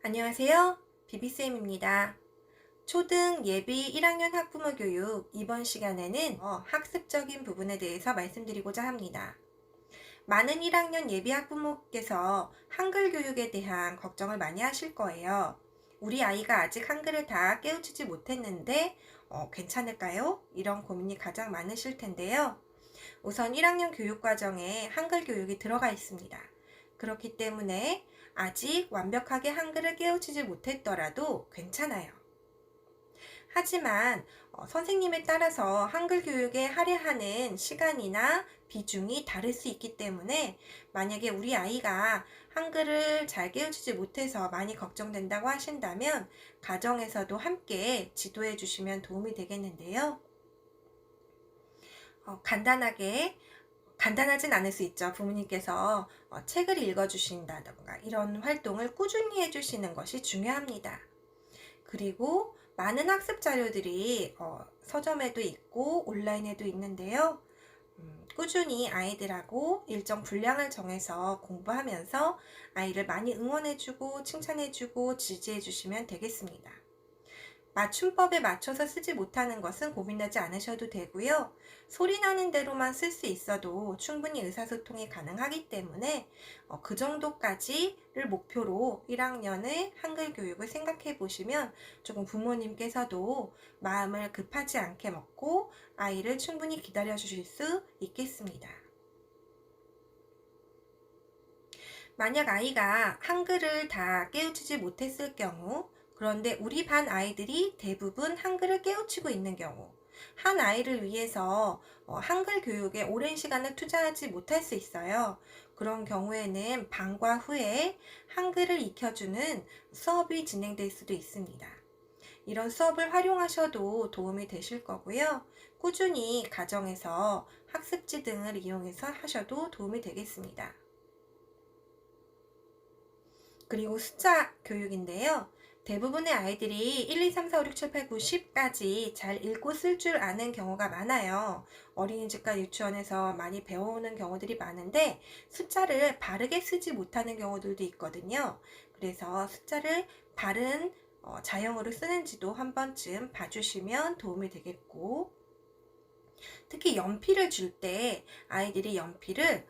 안녕하세요. 비비쌤입니다. 초등 예비 1학년 학부모 교육 이번 시간에는 학습적인 부분에 대해서 말씀드리고자 합니다. 많은 1학년 예비 학부모께서 한글 교육에 대한 걱정을 많이 하실 거예요. 우리 아이가 아직 한글을 다 깨우치지 못했는데 괜찮을까요? 이런 고민이 가장 많으실 텐데요. 우선 1학년 교육 과정에 한글 교육이 들어가 있습니다. 그렇기 때문에 아직 완벽하게 한글을 깨우치지 못했더라도 괜찮아요. 하지만 선생님에 따라서 한글 교육에 할애하는 시간이나 비중이 다를 수 있기 때문에 만약에 우리 아이가 한글을 잘 깨우치지 못해서 많이 걱정된다고 하신다면 가정에서도 함께 지도해 주시면 도움이 되겠는데요. 간단하진 않을 수 있죠. 부모님께서 책을 읽어주신다던가 이런 활동을 꾸준히 해주시는 것이 중요합니다. 그리고 많은 학습 자료들이 서점에도 있고 온라인에도 있는데요. 꾸준히 아이들하고 일정 분량을 정해서 공부하면서 아이를 많이 응원해주고 칭찬해주고 지지해주시면 되겠습니다. 맞춤법에 맞춰서 쓰지 못하는 것은 고민하지 않으셔도 되고요. 소리 나는 대로만 쓸 수 있어도 충분히 의사소통이 가능하기 때문에 그 정도까지를 목표로 1학년의 한글 교육을 생각해 보시면 조금 부모님께서도 마음을 급하지 않게 먹고 아이를 충분히 기다려 주실 수 있겠습니다. 만약 아이가 한글을 다 깨우치지 못했을 경우, 그런데 우리 반 아이들이 대부분 한글을 깨우치고 있는 경우, 한 아이를 위해서 한글 교육에 오랜 시간을 투자하지 못할 수 있어요. 그런 경우에는 방과 후에 한글을 익혀주는 수업이 진행될 수도 있습니다. 이런 수업을 활용하셔도 도움이 되실 거고요. 꾸준히 가정에서 학습지 등을 이용해서 하셔도 도움이 되겠습니다. 그리고 숫자 교육인데요. 대부분의 아이들이 1, 2, 3, 4, 5, 6, 7, 8, 9, 10까지 잘 읽고 쓸 줄 아는 경우가 많아요. 어린이집과 유치원에서 많이 배워오는 경우들이 많은데 숫자를 바르게 쓰지 못하는 경우들도 있거든요. 그래서 숫자를 바른 자형으로 쓰는지도 한 번쯤 봐주시면 도움이 되겠고, 특히 연필을 줄 때 아이들이 연필을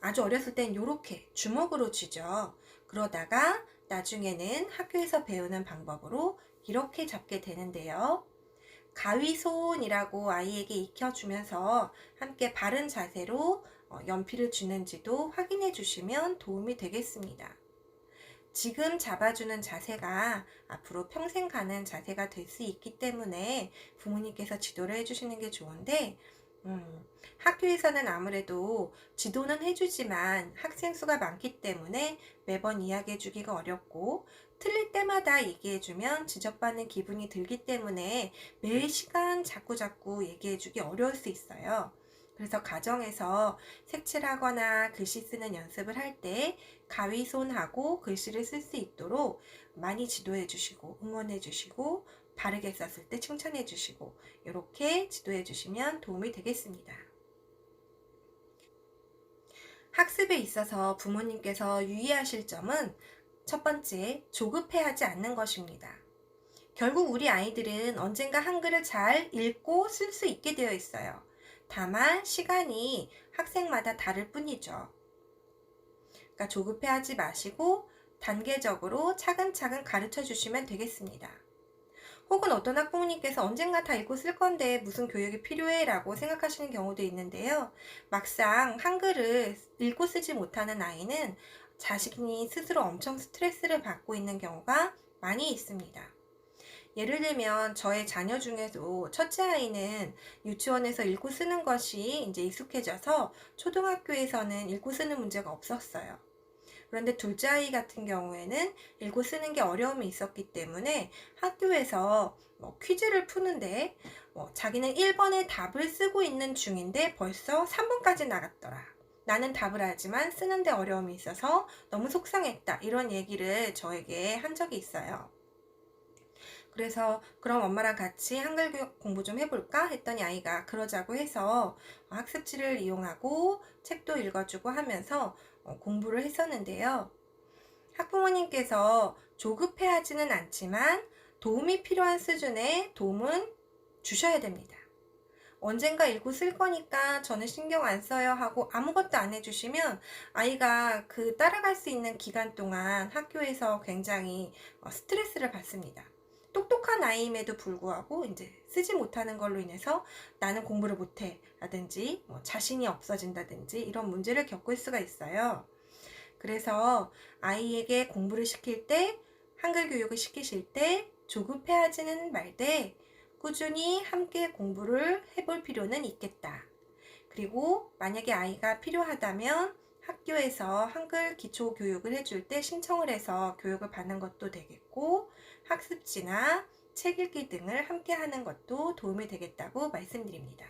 아주 어렸을 땐 이렇게 주먹으로 쥐죠. 그러다가 나중에는 학교에서 배우는 방법으로 이렇게 잡게 되는데요. 가위손이라고 아이에게 익혀주면서 함께 바른 자세로 연필을 쥐는지도 확인해 주시면 도움이 되겠습니다. 지금 잡아주는 자세가 앞으로 평생 가는 자세가 될 수 있기 때문에 부모님께서 지도를 해주시는 게 좋은데, 학교에서는 아무래도 지도는 해주지만 학생 수가 많기 때문에 매번 이야기해주기가 어렵고, 틀릴 때마다 얘기해주면 지적받는 기분이 들기 때문에 매 시간 자꾸 얘기해주기 어려울 수 있어요. 그래서 가정에서 색칠하거나 글씨 쓰는 연습을 할 때 가위손하고 글씨를 쓸 수 있도록 많이 지도해 주시고 응원해 주시고 바르게 썼을 때 칭찬해 주시고 이렇게 지도해 주시면 도움이 되겠습니다. 학습에 있어서 부모님께서 유의하실 점은 첫 번째, 조급해하지 않는 것입니다. 결국 우리 아이들은 언젠가 한글을 잘 읽고 쓸 수 있게 되어 있어요. 다만 시간이 학생마다 다를 뿐이죠. 그러니까 조급해하지 마시고 단계적으로 차근차근 가르쳐 주시면 되겠습니다. 혹은 어떤 학부모님께서 언젠가 다 읽고 쓸 건데 무슨 교육이 필요해? 라고 생각하시는 경우도 있는데요. 막상 한글을 읽고 쓰지 못하는 아이는 자신이 스스로 엄청 스트레스를 받고 있는 경우가 많이 있습니다. 예를 들면 저의 자녀 중에도 첫째 아이는 유치원에서 읽고 쓰는 것이 이제 익숙해져서 초등학교에서는 읽고 쓰는 문제가 없었어요. 그런데 둘째 아이 같은 경우에는 읽고 쓰는 게 어려움이 있었기 때문에 학교에서 퀴즈를 푸는데 자기는 1번의 답을 쓰고 있는 중인데 벌써 3번까지 나갔더라. 나는 답을 알지만 쓰는데 어려움이 있어서 너무 속상했다. 이런 얘기를 저에게 한 적이 있어요. 그래서 그럼 엄마랑 같이 한글 공부 좀 해볼까? 했더니 아이가 그러자고 해서 학습지를 이용하고 책도 읽어주고 하면서 공부를 했었는데요. 학부모님께서 조급해하지는 않지만 도움이 필요한 수준의 도움은 주셔야 됩니다. 언젠가 읽고 쓸 거니까 저는 신경 안 써요 하고 아무것도 안 해주시면 아이가 그 따라갈 수 있는 기간 동안 학교에서 굉장히 스트레스를 받습니다. 똑똑한 아이임에도 불구하고 이제 쓰지 못하는 걸로 인해서 나는 공부를 못해 라든지 자신이 없어진다든지 이런 문제를 겪을 수가 있어요. 그래서 아이에게 공부를 시킬 때, 한글 교육을 시키실 때 조급해하지는 말되 꾸준히 함께 공부를 해볼 필요는 있겠다. 그리고 만약에 아이가 필요하다면 학교에서 한글 기초 교육을 해줄 때 신청을 해서 교육을 받는 것도 되겠고, 학습지나 책 읽기 등을 함께 하는 것도 도움이 되겠다고 말씀드립니다.